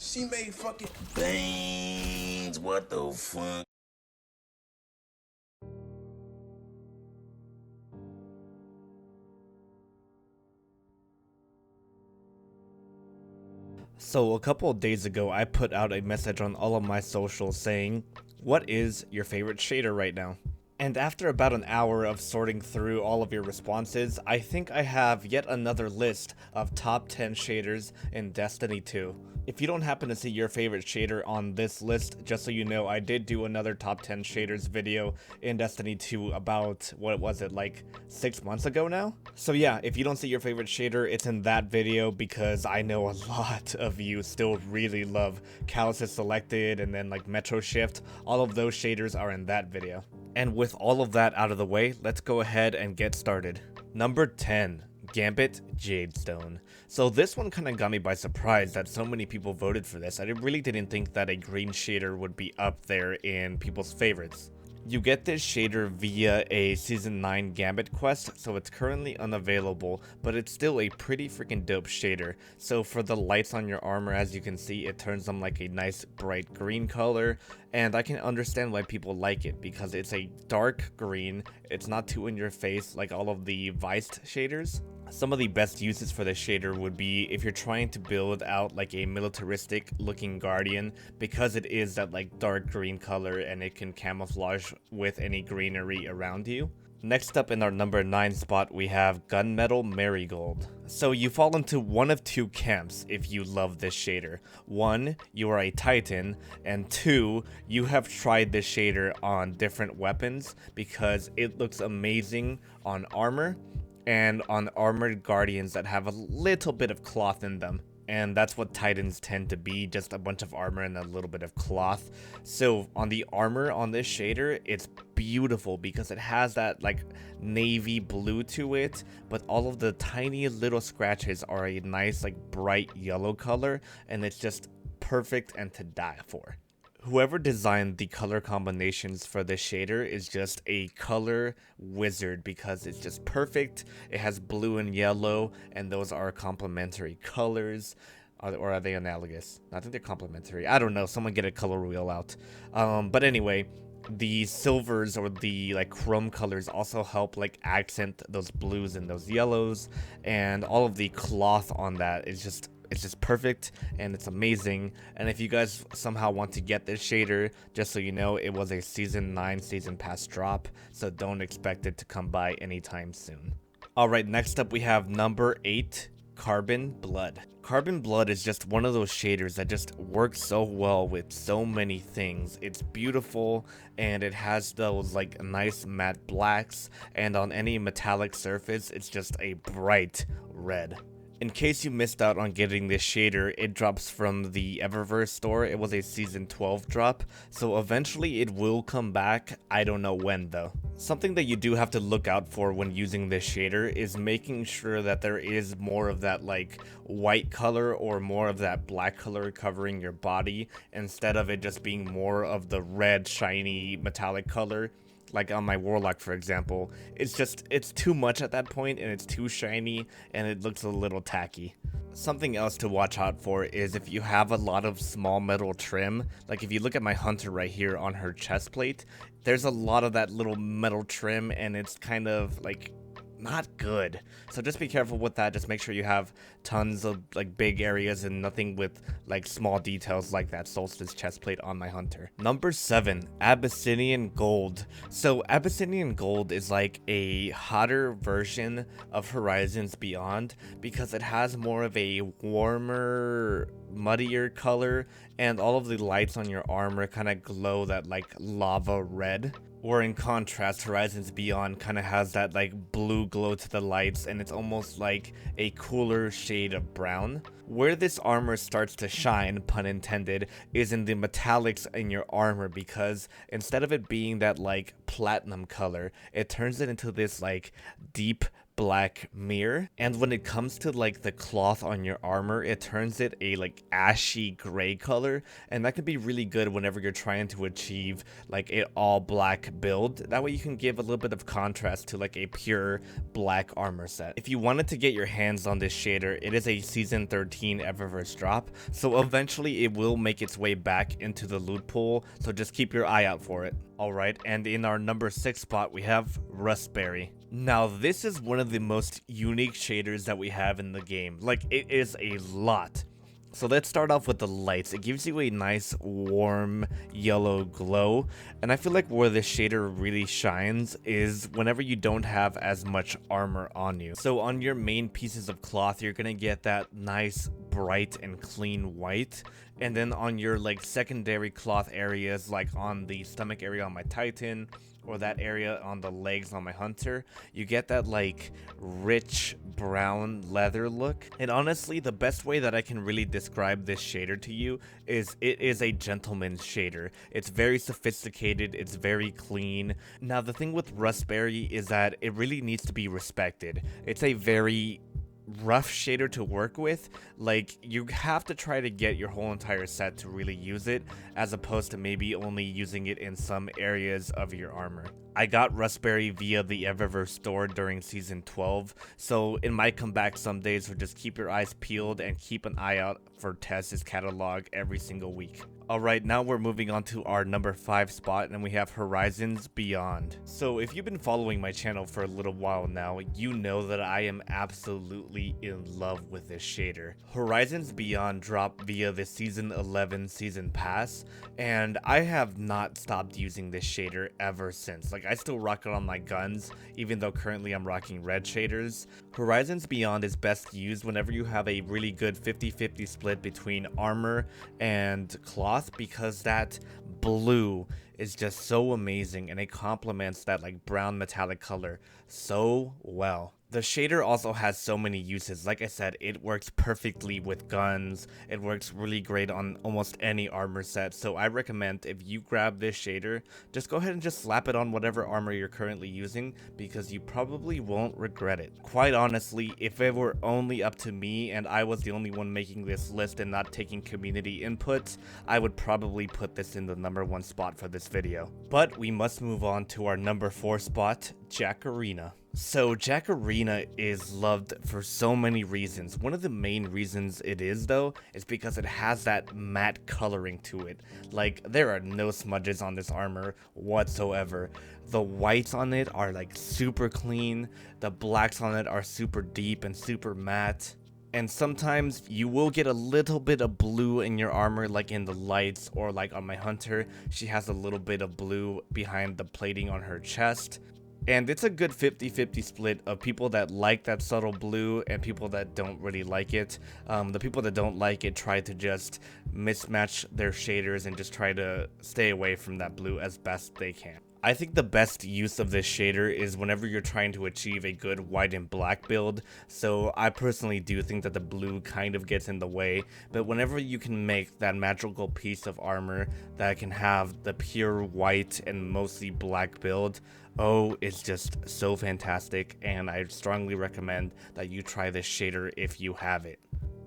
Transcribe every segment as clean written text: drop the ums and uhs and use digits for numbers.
She made fucking things. What the fuck? So a couple of days ago, I put out a message on all of my socials saying, what is your favorite shader right now? And after about an hour of sorting through all of your responses, I think I have yet another list of top 10 shaders in Destiny 2. If you don't happen to see your favorite shader on this list, just so you know, I did do another top 10 shaders video in Destiny 2 about, what was it, like 6 months ago now? So yeah, if you don't see your favorite shader, it's in that video because I know a lot of you still really love Callus Selected and then like Metro Shift. All of those shaders are in that video. And with all of that out of the way, let's go ahead and get started. Number 10. Gambit Jadestone. So this one kind of got me by surprise that so many people voted for this. I really didn't think that a green shader would be up there in people's favorites. You get this shader via a Season 9 Gambit quest, so it's currently unavailable, but it's still a pretty freaking dope shader. So for the lights on your armor, as you can see, it turns them like a nice bright green color, and I can understand why people like it, because it's a dark green, it's not too in your face like all of the Viced shaders. Some of the best uses for this shader would be if you're trying to build out like a militaristic looking guardian, because it is that like dark green color and it can camouflage with any greenery around you. Next up in our number 9 spot, we have Gunmetal Marigold. So you fall into one of two camps if you love this shader. One, you are a Titan, and two, you have tried this shader on different weapons because it looks amazing on armor and on armored guardians that have a little bit of cloth in them. And that's what Titans tend to be, just a bunch of armor and a little bit of cloth. So on the armor on this shader, it's beautiful because it has that like navy blue to it, but all of the tiny little scratches are a nice like bright yellow color, and it's just perfect and to die for. Whoever designed the color combinations for this shader is just a color wizard because it's just perfect. It has blue and yellow, and those are complementary colors. Or are they analogous? I think they're complementary. I don't know. Someone get a color wheel out. But anyway, the silvers or the like chrome colors also help like accent those blues and those yellows, and all of the cloth on that is just, it's just perfect and it's amazing. And if you guys somehow want to get this shader, just so you know, it was a Season 9 Season Pass drop, so don't expect it to come by anytime soon. Alright, next up we have number 8, Carbon Blood. Carbon Blood is just one of those shaders that just works so well with so many things. It's beautiful and it has those like nice matte blacks, and on any metallic surface it's just a bright red. In case you missed out on getting this shader, it drops from the Eververse store. It was a Season 12 drop, so eventually it will come back. I don't know when though. Something that you do have to look out for when using this shader is making sure that there is more of that like white color or more of that black color covering your body, instead of it just being more of the red shiny metallic color. Like on my Warlock, for example, it's too much at that point, and it's too shiny, and it looks a little tacky. Something else to watch out for is if you have a lot of small metal trim. Like if you look at my Hunter right here on her chest plate, there's a lot of that little metal trim, and it's kind of like not good. So just be careful with that. Just make sure you have tons of like big areas and nothing with like small details like that Solstice chestplate on my Hunter. Number 7, Abyssian Gold. So Abyssian Gold is like a hotter version of Horizons Beyond because it has more of a warmer, muddier color, and all of the lights on your armor kind of glow that like lava red. Or in contrast, Horizons Beyond kind of has that like blue glow to the lights, and it's almost like a cooler shade of brown. Where this armor starts to shine, pun intended, is in the metallics in your armor, because instead of it being that like platinum color, it turns it into this like deep black mirror, and when it comes to like the cloth on your armor, it turns it a like ashy gray color, and that can be really good whenever you're trying to achieve like a all black build. That way you can give a little bit of contrast to like a pure black armor set. If you wanted to get your hands on this shader, it is a season 13 Eververse drop, so eventually it will make its way back into the loot pool, so just keep your eye out for it. Alright, and in our number 6 spot we have Rustberry. Now this is one of the most unique shaders that we have in the game. Like, it is a lot. So let's start off with the lights. It gives you a nice warm yellow glow, and I feel like where this shader really shines is whenever you don't have as much armor on you. So on your main pieces of cloth, you're gonna get that nice bright and clean white, and then on your like secondary cloth areas, like on the stomach area on my Titan, or that area on the legs on my Hunter, you get that like rich brown leather look. And honestly, the best way that I can really describe this shader to you is it is a gentleman's shader. It's very sophisticated, it's very clean. Now the thing with Rustberry is that it really needs to be respected. It's a very rough shader to work with. Like, you have to try to get your whole entire set to really use it, as opposed to maybe only using it in some areas of your armor. I got Rustberry via the Eververse store during season 12, so it might come back some days, so just keep your eyes peeled and keep an eye out for Tess's catalog every single week. Alright, now we're moving on to our number 5 spot, and we have Horizons Beyond. So if you've been following my channel for a little while now, you know that I am absolutely in love with this shader. Horizons Beyond dropped via the season 11 season pass, and I have not stopped using this shader ever since. Like, I still rock it on my guns, even though currently I'm rocking red shaders. Horizons Beyond is best used whenever you have a really good 50-50 split between armor and cloth, because that blue is just so amazing and it complements that like brown metallic color so well. The shader also has so many uses. Like I said, it works perfectly with guns. It works really great on almost any armor set. So I recommend, if you grab this shader, just go ahead and just slap it on whatever armor you're currently using, because you probably won't regret it. Quite honestly, if it were only up to me and I was the only one making this list and not taking community input, I would probably put this in the number 1 spot for this video. But we must move on to our number 4 spot, Jacarina. So Jacarina is loved for so many reasons. One of the main reasons it is, though, is because it has that matte coloring to it. Like, there are no smudges on this armor whatsoever. The whites on it are like super clean. The blacks on it are super deep and super matte. And sometimes you will get a little bit of blue in your armor, like in the lights, or like on my Hunter, she has a little bit of blue behind the plating on her chest. And it's a good 50-50 split of people that like that subtle blue and people that don't really like it. The people that don't like it try to just mismatch their shaders and just try to stay away from that blue as best they can. I think the best use of this shader is whenever you're trying to achieve a good white and black build. So I personally do think that the blue kind of gets in the way, but whenever you can make that magical piece of armor that can have the pure white and mostly black build, oh, it's just so fantastic, and I strongly recommend that you try this shader if you have it.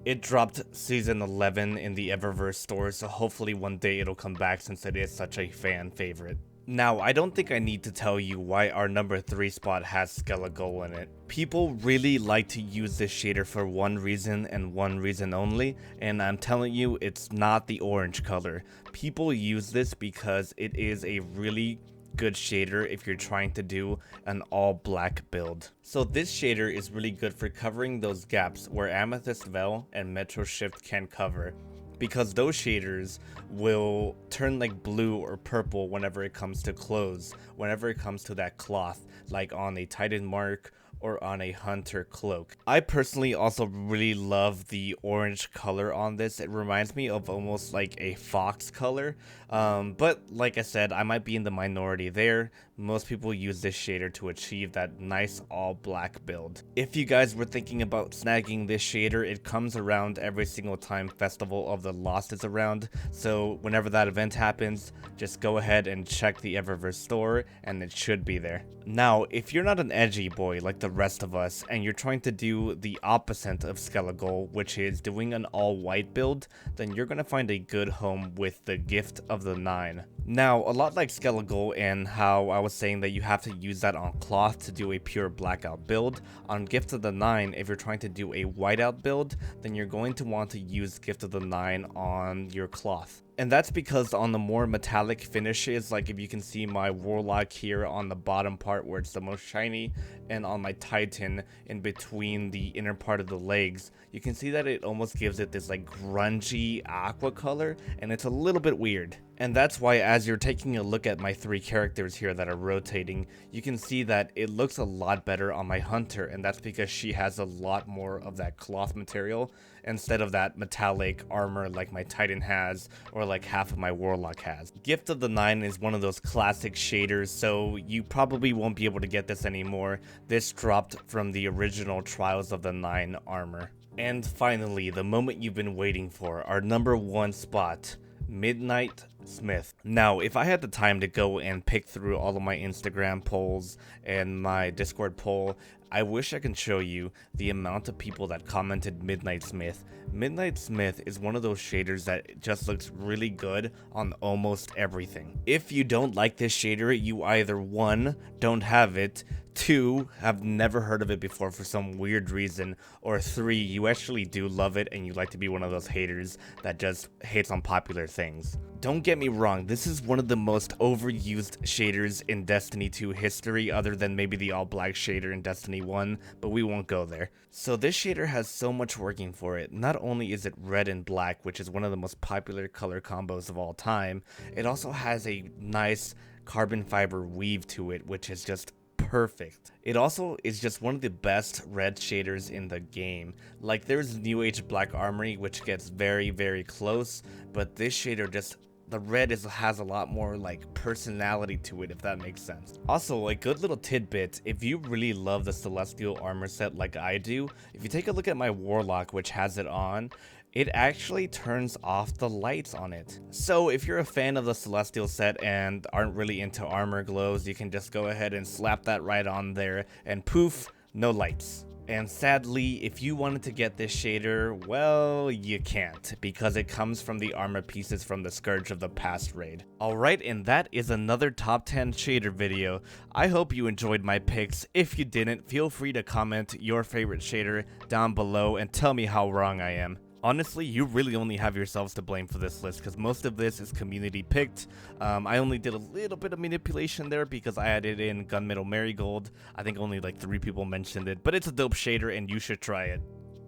It dropped season 11 in the Eververse store, so hopefully one day it'll come back since it is such a fan favorite. Now, I don't think I need to tell you why our number 3 spot has Skele-Ghaul in it. People really like to use this shader for one reason and one reason only, and I'm telling you, it's not the orange color. People use this because it is a really good shader if you're trying to do an all black build. So this shader is really good for covering those gaps where Amethyst Veil and Metro Shift can cover, because those shaders will turn like blue or purple whenever it comes to clothes, whenever it comes to that cloth, like on a Titan Mark or on a Hunter cloak. I personally also really love the orange color on this. It reminds me of almost like a fox color, but like I said, I might be in the minority there. Most people use this shader to achieve that nice all black build. If you guys were thinking about snagging this shader, it comes around every single time Festival of the Lost is around, so whenever that event happens, just go ahead and check the Eververse store and it should be there. Now, if you're not an edgy boy like the rest of us and you're trying to do the opposite of Skele-Ghaul, which is doing an all-white build, then you're going to find a good home with the Gift of the Nine. Now, a lot like Skele-Ghaul and how I was saying that you have to use that on cloth to do a pure blackout build, on Gift of the Nine, if you're trying to do a whiteout build, then you're going to want to use Gift of the Nine on your cloth. And that's because on the more metallic finishes, like if you can see my Warlock here on the bottom part where it's the most shiny, and on my Titan in between the inner part of the legs, you can see that it almost gives it this like grungy aqua color, and it's a little bit weird. And that's why as you're taking a look at my 3 characters here that are rotating, you can see that it looks a lot better on my Hunter, and that's because she has a lot more of that cloth material instead of that metallic armor like my Titan has or like half of my Warlock has. Gift of the Nine is one of those classic shaders, so you probably won't be able to get this anymore. This dropped from the original Trials of the Nine armor. And finally, the moment you've been waiting for, our number 1 spot, Midnight Smith. Now, if I had the time to go and pick through all of my Instagram polls and my Discord poll, I wish I could show you the amount of people that commented Midnight Smith. Midnight Smith is one of those shaders that just looks really good on almost everything. If you don't like this shader, you either 1, don't have it, 2, have never heard of it before for some weird reason, or 3, you actually do love it and you like to be one of those haters that just hates on popular things. Don't get me wrong, this is one of the most overused shaders in Destiny 2 history, other than maybe the all black shader in Destiny 1, but we won't go there. So this shader has so much working for it. Not only is it red and black, which is one of the most popular color combos of all time, it also has a nice carbon fiber weave to it, which is just perfect. It also is just one of the best red shaders in the game. Like there's New Age Black Armory, which gets very, very close, but this shader just, the red has a lot more like personality to it, if that makes sense. Also, a good little tidbit, if you really love the Celestial armor set like I do, if you take a look at my Warlock, which has it on, it actually turns off the lights on it. So if you're a fan of the Celestial set and aren't really into armor glows, you can just go ahead and slap that right on there and poof, no lights. And sadly, if you wanted to get this shader, well, you can't, because it comes from the armor pieces from the Scourge of the Past raid. Alright, and that is another top 10 shader video. I hope you enjoyed my picks. If you didn't, feel free to comment your favorite shader down below and tell me how wrong I am. Honestly, you really only have yourselves to blame for this list, because most of this is community picked. I only did a little bit of manipulation there because I added in Gunmetal Marigold. I think only like 3 people mentioned it, but it's a dope shader and you should try it.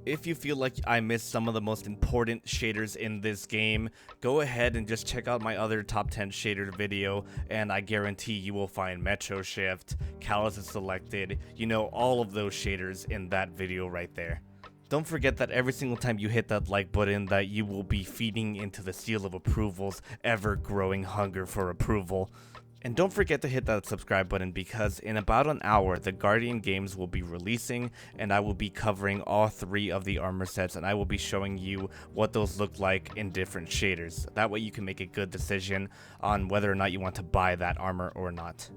If you feel like I missed some of the most important shaders in this game, go ahead and just check out my other top 10 shader video, and I guarantee you will find Metro Shift, Callus is Selected, you know, all of those shaders in that video right there. Don't forget that every single time you hit that like button that you will be feeding into the Seal of Approval's ever-growing hunger for approval. And don't forget to hit that subscribe button, because in about an hour the Guardian games will be releasing and I will be covering all 3 of the armor sets, and I will be showing you what those look like in different shaders. That way you can make a good decision on whether or not you want to buy that armor or not.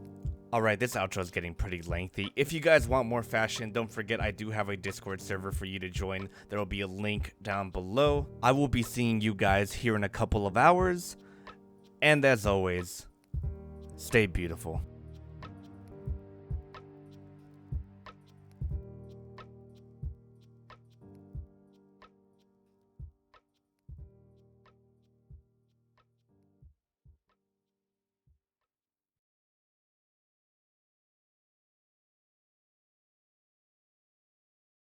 Alright, this outro is getting pretty lengthy. If you guys want more fashion, don't forget I do have a Discord server for you to join. There will be a link down below. I will be seeing you guys here in a couple of hours. And as always, stay beautiful.